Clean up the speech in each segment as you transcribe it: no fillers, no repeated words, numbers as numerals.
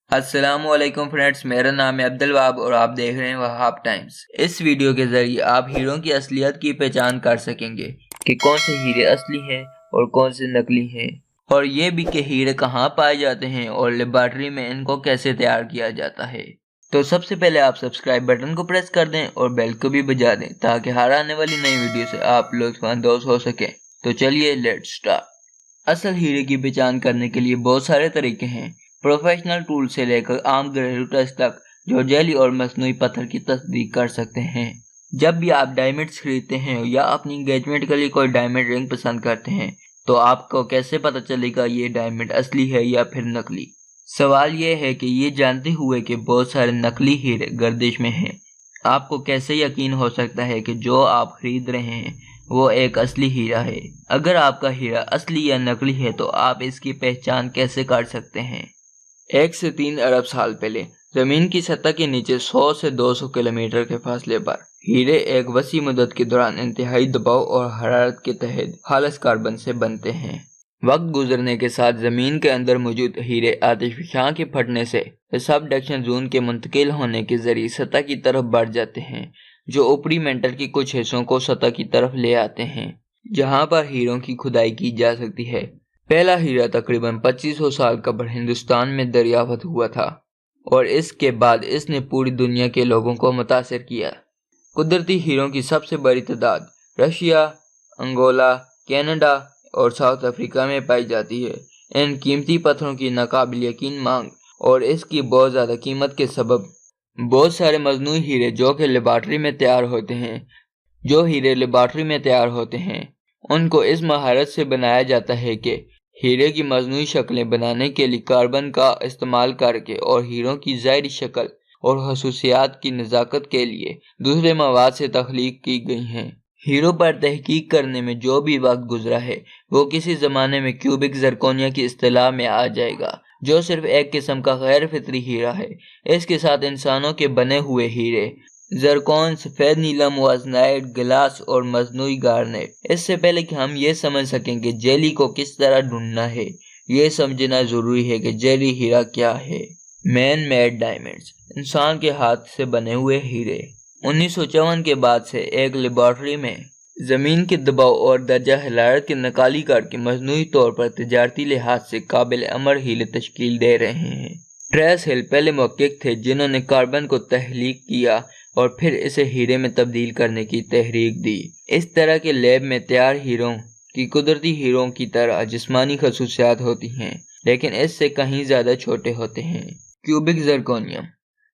अस्सलाम वालेकुम फ्रेंड्स, मेरा नाम है अब्दुल वहाब और आप देख रहे हैं वहाब टाइम्स। इस वीडियो के जरिए आप हीरों की असलियत की पहचान कर सकेंगे कि कौन से हीरे असली हैं और कौन से नकली हैं, और ये भी कि हीरे कहाँ पाए जाते हैं और लेबॉर्ट्री में इनको कैसे तैयार किया जाता है। तो सबसे पहले आप सब्सक्राइब बटन को प्रेस कर दें और बेल को भी बजा दें ताकि हर आने वाली नई वीडियो से आप लुत्फ़अंदोज़ हो सके। तो चलिए लेट्स स्टार्ट। असल हीरे की पहचान करने के लिए बहुत सारे तरीके हैं। प्रोफेशनल टूल से लेकर आम घरेलू टेस्ट तक जो जेली और मसनूई पत्थर की तस्दीक कर सकते हैं। जब भी आप डायमंड्स खरीदते हैं या अपनी एंगेजमेंट के लिए कोई डायमंड रिंग पसंद करते हैं तो आपको कैसे पता चलेगा ये डायमंड असली है या फिर नकली। सवाल ये है कि ये जानते हुए कि बहुत सारे नकली हीरे गर्दिश में हैं, आपको कैसे यकीन हो सकता है कि जो आप खरीद रहे हैं वो एक असली हीरा है। अगर आपका हीरा असली या नकली है तो आप इसकी पहचान कैसे कर सकते हैं। 1 से 3 अरब साल पहले जमीन की सतह के नीचे 100 से 200 किलोमीटर के फासले पर हीरे एक वसी मुद्दत के दौरान इंतहाई दबाव और हरारत के तहत खालिस कार्बन से बनते हैं। वक्त गुजरने के साथ जमीन के अंदर मौजूद हीरे आतिशफशां के फटने से सबडक्शन जोन के मुंतकिल होने के जरिए सतह की तरफ बढ़ जाते हैं, जो ऊपरी मेंटल के कुछ हिस्सों को सतह की तरफ ले आते हैं जहां पर हीरों की खुदाई की जा सकती है। पहला हीरा तकरीबन 2500 साल कबल हिंदुस्तान में दरियाफ्त हुआ था और इसके बाद इसने पूरी दुनिया के लोगों को मुतासिर किया। कुदरती हीरों की सबसे बड़ी तादाद रशिया, अंगोला, कनाडा और साउथ अफ्रीका में पाई जाती है। इन कीमती पत्थरों की नाकाबिल यकीन मांग और इसकी बहुत ज़्यादा कीमत के सबब बहुत सारे मजनूई हीरे जो लेबॉर्ट्री में तैयार होते हैं उनको इस महारत से बनाया जाता है कि हीरे की मजनूई शक्लें बनाने के लिए कार्बन का इस्तेमाल करके और हीरों की ज़ाहिरी शक्ल और खसूसियात की नज़ाकत के लिए दूसरे मवाद से तख्लीक की गई हैं। हीरो पर तहकीक करने में जो भी वक्त गुजरा है वो किसी ज़माने में क्यूबिक जरकोनिया की इस्तिलाह में आ जाएगा, जो सिर्फ एक किस्म का गैर फितरी हीरा है। इसके साथ इंसानों के बने हुए हीरे जरकोन, सफ़ेद नीलम, वाजनाइट, गिलास और मजनूई गार्नेट। इससे पहले कि हम ये समझ सकें कि जेली को किस तरह ढूंढना है, ये समझना ज़रूरी है कि जेली हीरा क्या है। मैन मेड डायमंड्स, इंसान के हाथ से बने हुए हीरे। 1954 के बाद से एक लेबॉर्ट्री में ज़मीन के दबाव और दर्जा हरारत की नकाली करके मजनूई तौर पर तिजारती लिहाज से काबिल अमर हीरे तश्कील दे रहे हैं। ट्रेस हिल पहले मुहक्किक थे जिन्होंने कार्बन को तहलीक किया और फिर इसे हीरे में तब्दील करने की तहरीक दी। इस तरह के लैब में तैयार हीरों की कुदरती हीरों की तरह जिस्मानी खसूसियात होती हैं, लेकिन इससे कहीं ज़्यादा छोटे होते हैं। क्यूबिक जरकोनियम,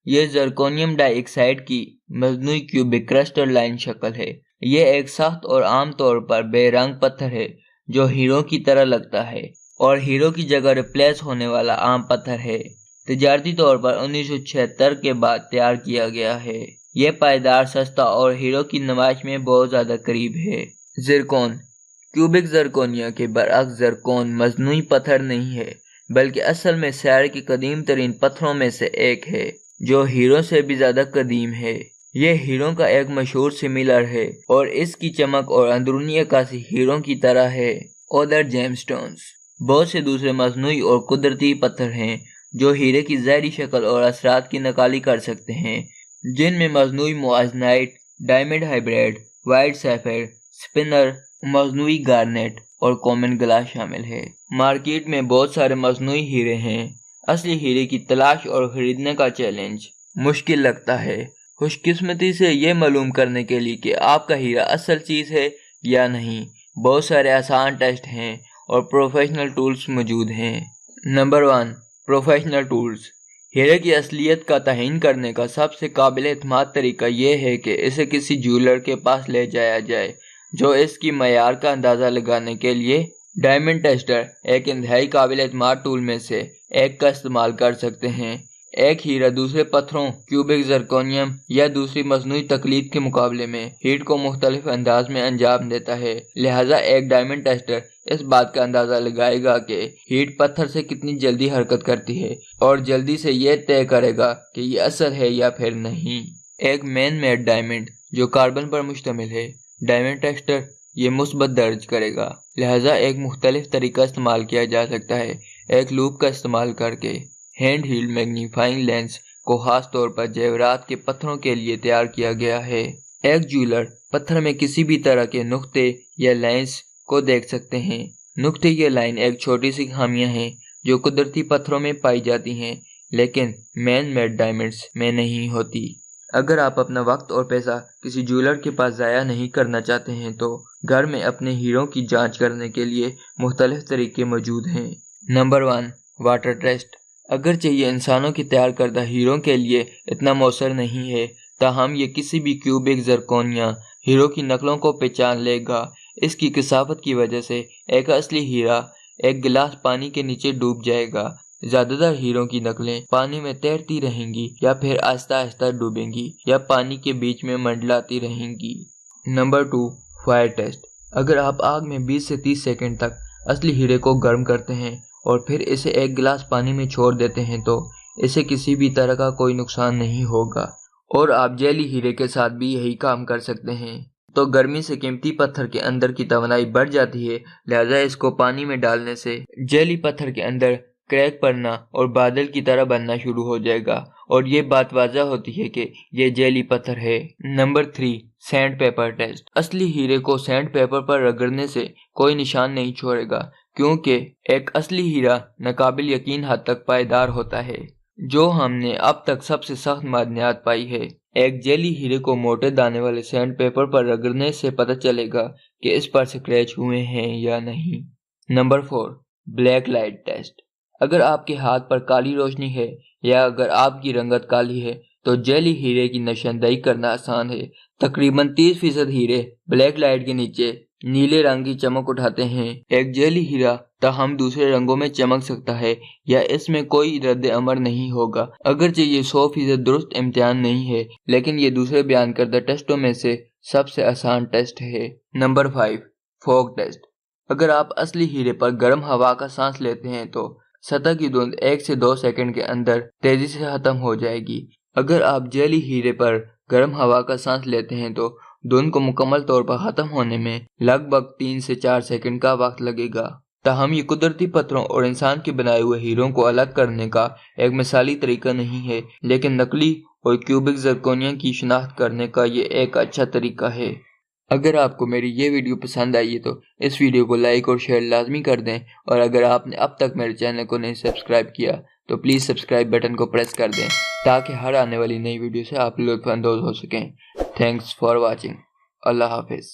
ये जरकोनियम डाइऑक्साइड की मजनूई क्यूबिक क्रिस्टल लाइन शक्ल है। ये एक सख्त और आम तौर पर बेरंग पत्थर है जो हीरो की तरह लगता है और हीरो की जगह रिप्लेस होने वाला आम पत्थर है। तिजारती तौर पर 1976 के बाद तैयार किया गया है। यह पायदार, सस्ता और हीरो की नुमाइश में बहुत ज़्यादा करीब है। ज़िरकोन, क्यूबिक जरकोनिया के बरअक्स ज़िरकोन मजनूई पत्थर नहीं है बल्कि असल में सैर के कदीम तरीन पत्थरों में से एक है जो हीरो से भी ज़्यादा कदीम है। यह हीरो का एक मशहूर सिमिलर है और इसकी चमक और अंदरूनी अक्कासी हीरो की तरह है। ओदर जेमस्टोन्स, बहुत से दूसरे मजनूई और कुदरती पत्थर हैं जो हीरे की ज़ाहिरी शक्ल और असरात की नकाली कर सकते हैं, जिनमें मजनूई moissanite, diamond hybrid, white sapphire, spinel, मजनूई गार्नेट और कॉमन ग्लास शामिल है। मार्केट में बहुत सारे मजनूई हीरे हैं। असली हीरे की तलाश और खरीदने का चैलेंज मुश्किल लगता है, खुशकिस्मती से ये मालूम करने के लिए कि आपका हीरा असल चीज़ है या नहीं। बहुत सारे आसान टेस्ट हैं और प्रोफेशनल टूल्स मौजूद हैं। Number 1, professional tools. हीरे की असलियत का तयन करने का सबसे काबिल एतमाद तरीका यह है कि इसे किसी ज्वेलर के पास ले जाया जाए जो इसकी मयार का अंदाज़ा लगाने के लिए डायमंड टेस्टर, एक इंतहाई काबिल एतमाद टूल में से एक का इस्तेमाल कर सकते हैं। एक हीरा दूसरे पत्थरों, क्यूबिक जरकोनियम या दूसरी मसनूई तकलीद के मुकाबले में हीट को मुख्तलिफ अंदाज में अंजाम देता है। लिहाजा एक डायमंड टेस्टर इस बात का अंदाज़ा लगाएगा कि हीट पत्थर से कितनी जल्दी हरकत करती है और जल्दी से यह तय करेगा कि ये असल है या फिर नहीं। एक मैन मेड डायमंड जो कार्बन पर मुश्तमिल है, डायमंड टेस्टर ये मुस्बत दर्ज करेगा। लिहाजा एक मुख्तलिफ तरीका इस्तेमाल किया जा सकता है, एक लूप का इस्तेमाल करके। हैंड हील्ड मैग्नीफाइंग लेंस को खास तौर पर जेवरात के पत्थरों के लिए तैयार किया गया है। एक ज्वेलर पत्थर में किसी भी तरह के नुक्ते या लाइंस को देख सकते हैं। नुक्ते या लाइन एक छोटी सी खामियां हैं जो कुदरती पत्थरों में पाई जाती हैं, लेकिन मैन मेड डायमंड्स में नहीं होती। अगर आप अपना वक्त और पैसा किसी ज्वेलर के पास ज़ाया नहीं करना चाहते हैं तो घर में अपने हीरों की जांच करने के लिए मुख्तलिफ तरीके मौजूद हैं। Number 1, water test. अगरचे ये इंसानों की तैयार करदा हीरों के लिए इतना मौसर नहीं है, ताहम ये किसी भी क्यूबिक ज़रकोनिया हीरो की नकलों को पहचान लेगा। इसकी कसावत की वजह से एक असली हीरा एक गिलास पानी के नीचे डूब जाएगा। ज़्यादातर हीरों की नकलें पानी में तैरती रहेंगी या फिर आहिस्ता आहिस्ता डूबेंगी या पानी के बीच में मंडलाती रहेंगी। Number 2, fire test. अगर आप आग में 20 से 30 सेकंड तक असली हीरे को गर्म करते हैं और फिर इसे एक गिलास पानी में छोड़ देते हैं तो इसे किसी भी तरह का कोई नुकसान नहीं होगा, और आप जेली हीरे के साथ भी यही काम कर सकते हैं। तो गर्मी से कीमती पत्थर के अंदर की तवानाई बढ़ जाती है, लिहाजा इसको पानी में डालने से जेली पत्थर के अंदर क्रैक पड़ना और बादल की तरह बनना शुरू हो जाएगा और ये बात वाज़ह होती है कि ये जेली पत्थर है। Number 3, sandpaper test. असली हीरे को सैंड पेपर पर रगड़ने से कोई निशान नहीं छोड़ेगा, क्योंकि एक असली हीरा नाकाबिल यकीन हद तक पायदार होता है। जो हमने अब तक सबसे सख्त मादनियात पाई है, एक जेली हीरे को मोटे दाने वाले सैंड पेपर पर रगड़ने से पता चलेगा कि इस पर स्क्रैच हुए हैं या नहीं। Number 4, black light test. अगर आपके हाथ पर काली रोशनी है या अगर आपकी रंगत काली है तो जेली हीरे की निशानदेही करना आसान है। तकरीबन 30% हीरे ब्लैक लाइट के नीचे नीले रंग की चमक उठाते हैं। एक जेली हीरा ताहम दूसरे रंगों में चमक सकता है या इसमें कोई रद्द अमल नहीं होगा। अगरचे ये 100% दुरुस्त इम्तिहान नहीं है, लेकिन ये दूसरे बयान करदा टेस्टों में से सबसे आसान टेस्ट है। Number 5, fog test. अगर आप असली हीरे पर गर्म हवा का सांस लेते हैं तो सतह की धुंध 1 से 2 सेकंड के अंदर तेजी से खत्म हो जाएगी। अगर आप जेली हीरे पर गर्म हवा का सांस लेते हैं तो धुंध को मुकम्मल तौर पर खत्म होने में लगभग 3 से 4 सेकंड का वक्त लगेगा। ताहम ये कुदरती पत्थरों और इंसान के बनाए हुए हीरों को अलग करने का एक मिसाली तरीका नहीं है, लेकिन नकली और क्यूबिक ज़रकोनिया की शिनाख्त करने का ये एक अच्छा तरीका है। अगर आपको मेरी ये वीडियो पसंद आई है तो इस वीडियो को लाइक और शेयर लाजमी कर दें, और अगर आपने अब तक मेरे चैनल को नहीं सब्सक्राइब किया तो प्लीज़ सब्सक्राइब बटन को प्रेस कर दें ताकि हर आने वाली नई वीडियो से आप लुत्फ़ अंदोज़ हो सकें। Thanks for watching. अल्लाह हाफिज़।